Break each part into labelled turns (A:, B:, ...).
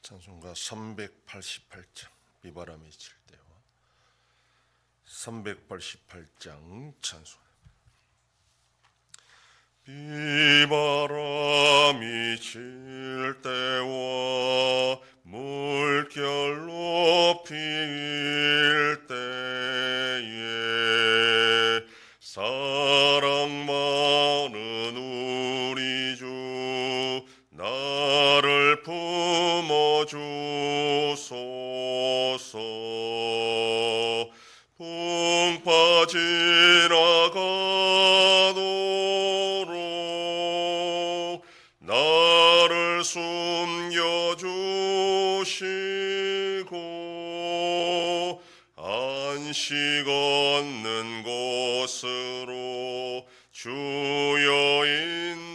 A: 찬송가 388장 비바람이 칠 때와 388장 찬송. 비바람이 칠 때와 물결 높일 때에 사랑 많은 우리 주 나를 품어주소서. 풍파 지나가도록 나를 숨겨주시고 안식 얻는 곳으로 주여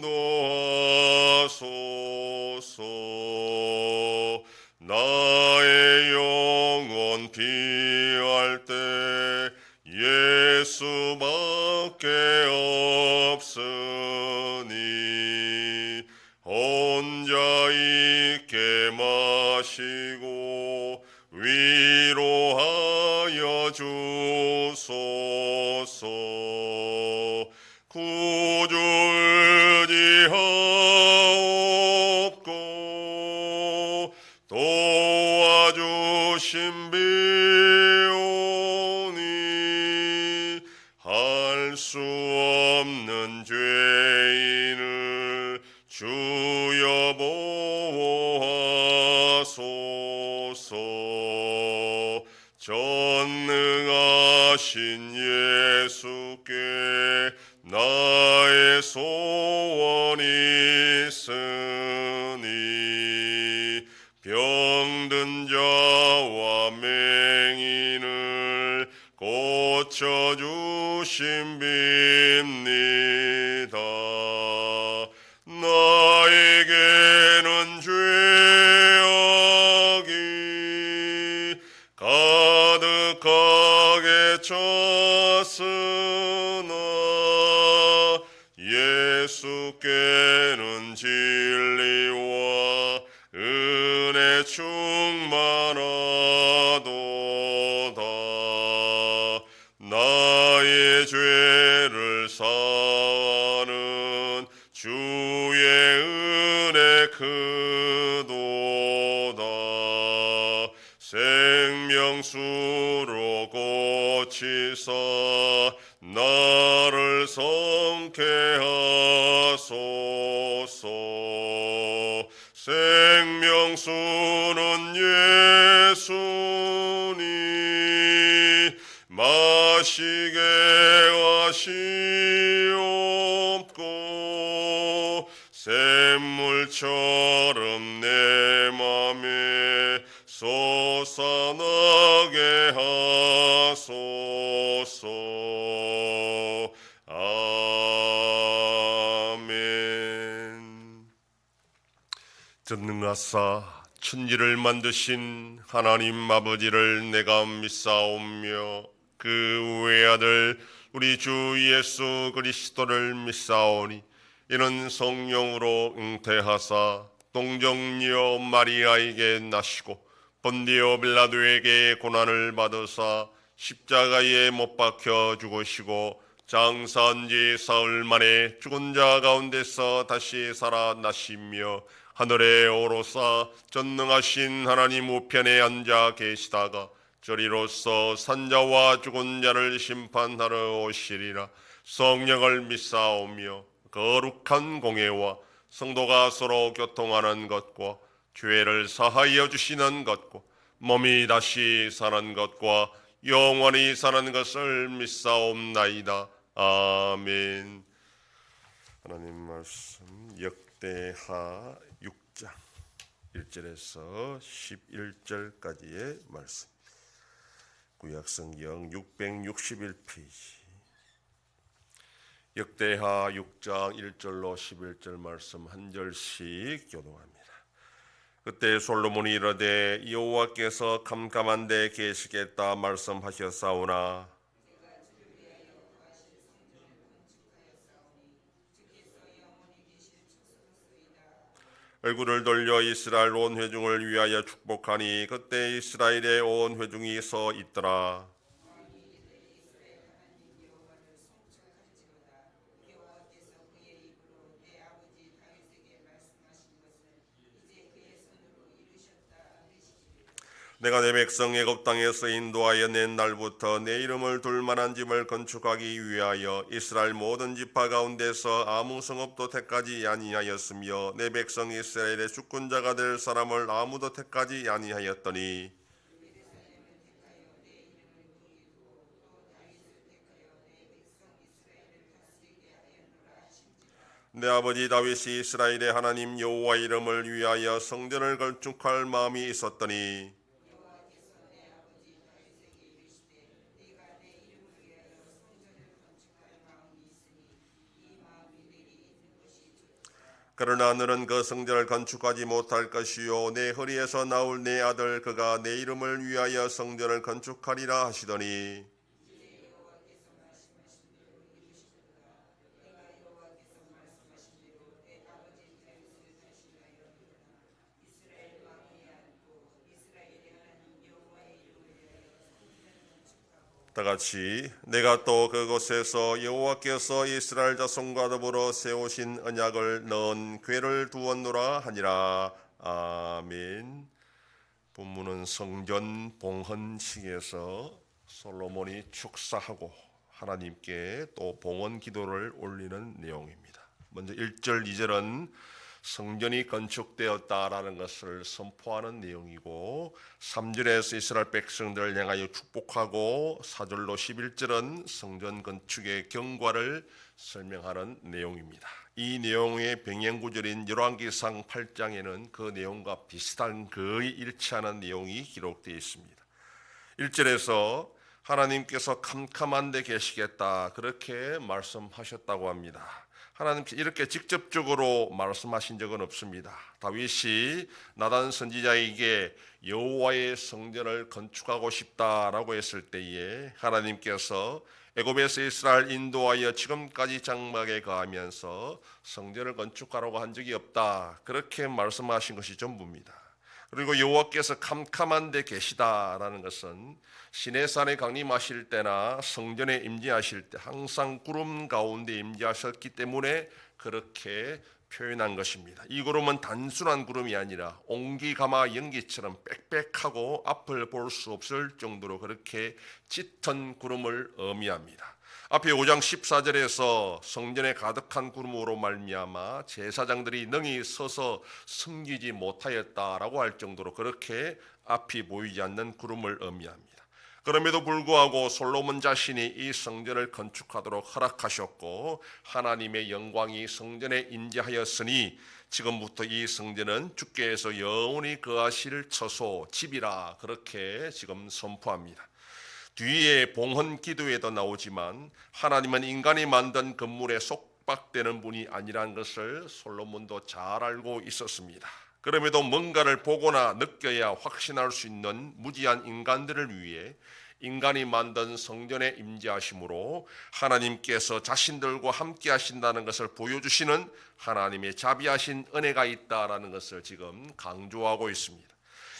A: 인도하소서. 나의 영혼 피할 때 예수밖에 없으니 혼자 있게 마시고 위로하여 주소서. 구주 의지하옵고 도와주신 비오니 할 수 없는 죄인을 주여 보호하소서. 전능하신 예수께 나의 소원이 있으니 병든 자와 맹인을 고쳐주신 빕니다. 나에게는 죄악이 가득하게 찼으나 예수께는 진리와 은혜 충만하도다. 나의 죄를 사하는 주의 은혜 크도다. 생명수로 고치사 나를 성케하소서. 생명수는 예수니 마시게 하시옵고 샘물처럼 내 맘에 솟아나게 하소서. 아멘. 전능하사 천지를 만드신 하나님 아버지를 내가 믿사오며 그 외아들 우리 주 예수 그리스도를 믿사오니 이는 성령으로 잉태하사 동정녀 마리아에게 나시고 본디오 빌라도에게 고난을 받으사 십자가에 못 박혀 죽으시고 장사한 지 사흘 만에 죽은 자 가운데서 다시 살아나시며 하늘에 오르사 전능하신 하나님 우편에 앉아 계시다가 저리로서 산자와 죽은 자를 심판하러 오시리라. 성령을 믿사오며 거룩한 공예와 성도가 서로 교통하는 것과 죄를 사하여 주시는 것과 몸이 다시 사는 것과 영원히 사는 것을 믿사옵나이다. 아멘. 하나님 말씀 역대하 6장 1절에서 11절까지의 말씀. 구약성경 661페이지. 역대하 6장 1절로 11절 말씀 한 절씩 교독합니다. 그때 솔로몬이 이르되 여호와께서 캄캄한 데 계시겠다 말씀하셨사오나 얼굴을 돌려 이스라엘 온 회중을 위하여 축복하니 그때 이스라엘의 온 회중이 서 있더라. 내가 내 백성 애굽 땅에서 인도하여 낸 날부터 내 이름을 둘 만한 집을 건축하기 위하여 이스라엘 모든 지파 가운데서 아무 성읍도 택하지 아니하였으며 내 백성 이스라엘의 주권자가 될 사람을 아무도 택하지 아니하였더니 내 아버지 다윗이 이스라엘의 하나님 여호와 이름을 위하여 성전을 건축할 마음이 있었더니 그러나 너는 그 성전을 건축하지 못할 것이요 내 허리에서 나올 내 아들 그가 내 이름을 위하여 성전을 건축하리라 하시더니 다 같이 내가 또 그곳에서 여호와께서 이스라엘 자손과 더불어 세우신 언약을 넣은 궤를 두었노라 하니라. 아멘. 본문은 성전 봉헌식에서 솔로몬이 축사하고 하나님께 또 봉헌 기도를 올리는 내용입니다. 먼저 1절, 2절은 성전이 건축되었다라는 것을 선포하는 내용이고 3절에서 이스라엘 백성들을 향하여 축복하고 4절로 11절은 성전 건축의 경과를 설명하는 내용입니다. 이 내용의 병행구절인 열왕기상 8장에는 그 내용과 비슷한 거의 일치하는 내용이 기록되어 있습니다. 1절에서 하나님께서 캄캄한 데 계시겠다 그렇게 말씀하셨다고 합니다. 하나님께서 이렇게 직접적으로 말씀하신 적은 없습니다. 다윗이 나단 선지자에게 여호와의 성전을 건축하고 싶다라고 했을 때에 하나님께서 애굽에서 이스라엘 인도하여 지금까지 장막에 거하면서 성전을 건축하라고 한 적이 없다 그렇게 말씀하신 것이 전부입니다. 그리고 여호와께서 캄캄한 데 계시다라는 것은 시내산에 강림하실 때나 성전에 임재하실 때 항상 구름 가운데 임재하셨기 때문에 그렇게 표현한 것입니다. 이 구름은 단순한 구름이 아니라 옹기가마 연기처럼 빽빽하고 앞을 볼 수 없을 정도로 그렇게 짙은 구름을 의미합니다. 앞에 5장 14절에서 성전에 가득한 구름으로 말미암아 제사장들이 능히 서서 숨기지 못하였다라고 할 정도로 그렇게 앞이 보이지 않는 구름을 의미합니다. 그럼에도 불구하고 솔로몬 자신이 이 성전을 건축하도록 허락하셨고 하나님의 영광이 성전에 임재하였으니 지금부터 이 성전은 주께서 영원히 거하실 처소 집이라 그렇게 지금 선포합니다. 뒤에 봉헌 기도에도 나오지만 하나님은 인간이 만든 건물에 속박되는 분이 아니라는 것을 솔로몬도 잘 알고 있었습니다. 그럼에도 뭔가를 보거나 느껴야 확신할 수 있는 무지한 인간들을 위해 인간이 만든 성전에 임재하심으로 하나님께서 자신들과 함께 하신다는 것을 보여주시는 하나님의 자비하신 은혜가 있다라는 것을 지금 강조하고 있습니다.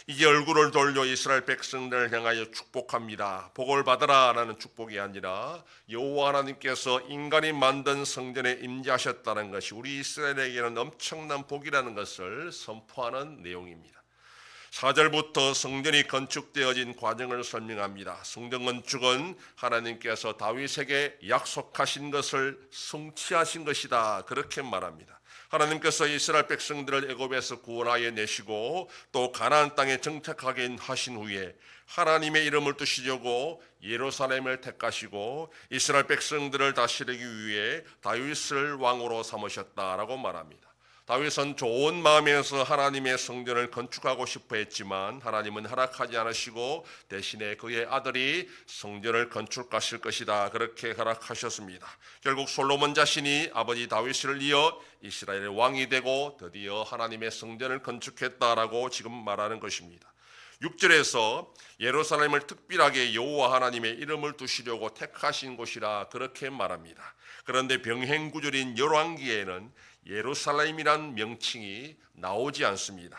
A: 이제 얼굴을 돌려 이스라엘 백성들을 향하여 축복합니다. 복을 받으라 라는 축복이 아니라 여호와 하나님께서 인간이 만든 성전에 임재하셨다는 것이 우리 이스라엘에게는 엄청난 복이라는 것을 선포하는 내용입니다. 4절부터 성전이 건축되어진 과정을 설명합니다. 성전 건축은 하나님께서 다윗에게 약속하신 것을 성취하신 것이다 그렇게 말합니다. 하나님께서 이스라엘 백성들을 애굽에서 구원하여 내시고 또 가나안 땅에 정착하게 하신 후에 하나님의 이름을 두시려고 예루살렘을 택하시고 이스라엘 백성들을 다스리기 위해 다윗을 왕으로 삼으셨다라고 말합니다. 다윗은 좋은 마음에서 하나님의 성전을 건축하고 싶어 했지만 하나님은 허락하지 않으시고 대신에 그의 아들이 성전을 건축하실 것이다 그렇게 허락하셨습니다. 결국 솔로몬 자신이 아버지 다윗을 이어 이스라엘의 왕이 되고 드디어 하나님의 성전을 건축했다라고 지금 말하는 것입니다. 6절에서 예루살렘을 특별하게 여호와 하나님의 이름을 두시려고 택하신 곳이라 그렇게 말합니다. 그런데 병행구절인 열왕기에는 예루살렘이란 명칭이 나오지 않습니다.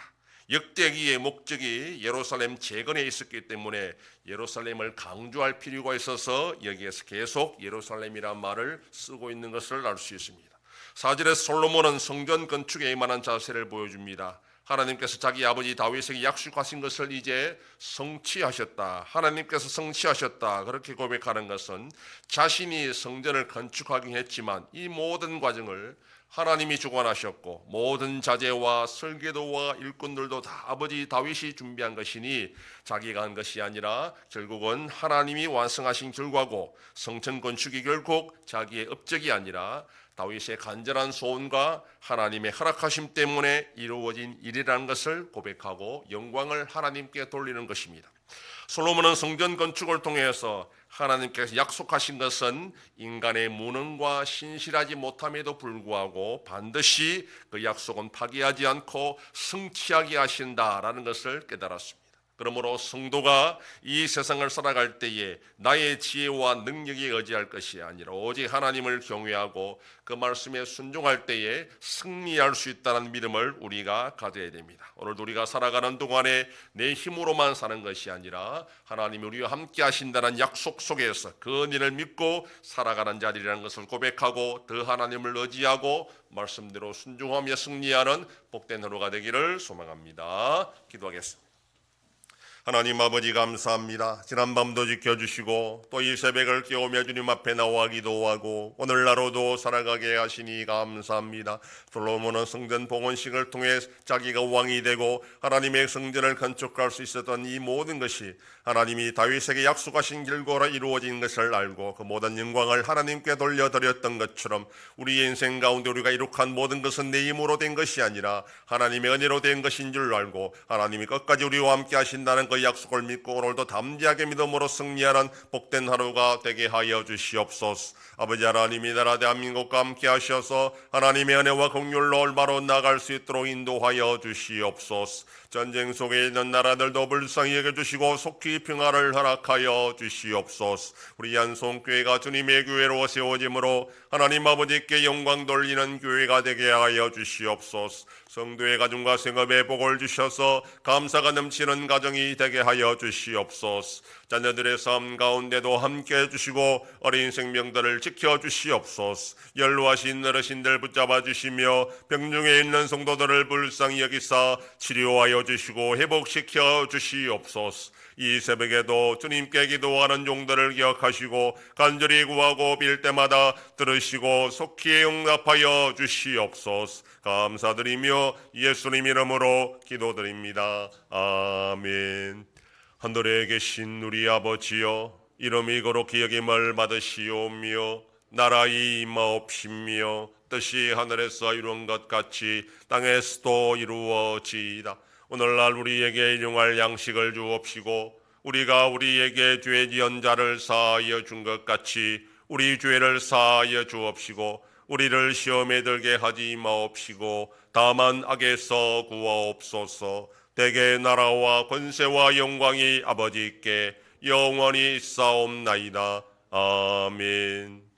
A: 역대기의 목적이 예루살렘 재건에 있었기 때문에 예루살렘을 강조할 필요가 있어서 여기에서 계속 예루살렘이란 말을 쓰고 있는 것을 알 수 있습니다. 4절에 솔로몬은 성전 건축에 임하는 자세를 보여줍니다. 하나님께서 자기 아버지 다윗에게 약속하신 것을 이제 성취하셨다. 하나님께서 성취하셨다. 그렇게 고백하는 것은 자신이 성전을 건축하긴 했지만 이 모든 과정을 하나님이 주관하셨고 모든 자재와 설계도와 일꾼들도 다 아버지 다윗이 준비한 것이니 자기가 한 것이 아니라 결국은 하나님이 완성하신 결과고 성전 건축이 결국 자기의 업적이 아니라 다윗의 간절한 소원과 하나님의 허락하심 때문에 이루어진 일이라는 것을 고백하고 영광을 하나님께 돌리는 것입니다. 솔로몬은 성전 건축을 통해서 하나님께서 약속하신 것은 인간의 무능과 신실하지 못함에도 불구하고 반드시 그 약속은 파기하지 않고 성취하게 하신다라는 것을 깨달았습니다. 그러므로 성도가 이 세상을 살아갈 때에 나의 지혜와 능력에 의지할 것이 아니라 오직 하나님을 경외하고 그 말씀에 순종할 때에 승리할 수 있다는 믿음을 우리가 가져야 됩니다. 오늘도 우리가 살아가는 동안에 내 힘으로만 사는 것이 아니라 하나님이 우리와 함께 하신다는 약속 속에서 그 은혜를 믿고 살아가는 자들이라는 것을 고백하고 더 하나님을 의지하고 말씀대로 순종하며 승리하는 복된 하루가 되기를 소망합니다. 기도하겠습니다. 하나님 아버지 감사합니다. 지난밤도 지켜주시고 또 이 새벽을 깨우며 주님 앞에 나와 기도하고 오늘 하루도 살아가게 하시니 감사합니다. 솔로몬은 성전 봉헌식을 통해 자기가 왕이 되고 하나님의 성전을 건축할 수 있었던 이 모든 것이 하나님이 다윗에게 약속하신 결과로 이루어진 것을 알고 그 모든 영광을 하나님께 돌려드렸던 것처럼 우리의 인생 가운데 우리가 이룩한 모든 것은 내 힘으로 된 것이 아니라 하나님의 은혜로 된 것인 줄 알고 하나님이 끝까지 우리와 함께 하신다는 그 약속을 믿고 오늘도 담대하게 믿음으로 승리하는 복된 하루가 되게 하여 주시옵소서. 아버지 하나님, 이 나라 대한민국과 함께 하셔서 하나님의 은혜와 긍휼로 올바로 나갈 수 있도록 인도하여 주시옵소서. 전쟁 속에 있는 나라들도 불쌍히 여겨주시고 속히 평화를 허락하여 주시옵소서. 우리 yan송교회가 주님의 교회로 세워짐으로 하나님 아버지께 영광 돌리는 교회가 되게 하여 주시옵소서. 성도의 가정과 생업에 복을 주셔서 감사가 넘치는 가정이 되게 하여 주시옵소서. 자녀들의 삶 가운데도 함께 해주시고 어린 생명들을 지켜주시옵소서. 연로하신 어르신들 붙잡아 주시며 병중에 있는 성도들을 불쌍히 여기사 치료하여 주시고 회복시켜 주시옵소서. 이 새벽에도 주님께 기도하는 종들을 기억하시고 간절히 구하고 빌 때마다 들으시고 속히 응답하여 주시옵소서. 감사드리며 예수님 이름으로 기도드립니다. 아멘. 하늘에 계신 우리 아버지여, 이름이 거룩히 여김을 받으시오며 나라의 임하옵시며 뜻이 하늘에서 이룬 것 같이 땅에서도 이루어지이다. 오늘날 우리에게 일용할 양식을 주옵시고 우리가 우리에게 죄 지은 자를 사하여 준 것 같이 우리 죄를 사하여 주옵시고 우리를 시험에 들게 하지 마옵시고 다만 악에서 구하옵소서. 대개 나라와 권세와 영광이 아버지께 영원히 있사옵나이다. 아멘.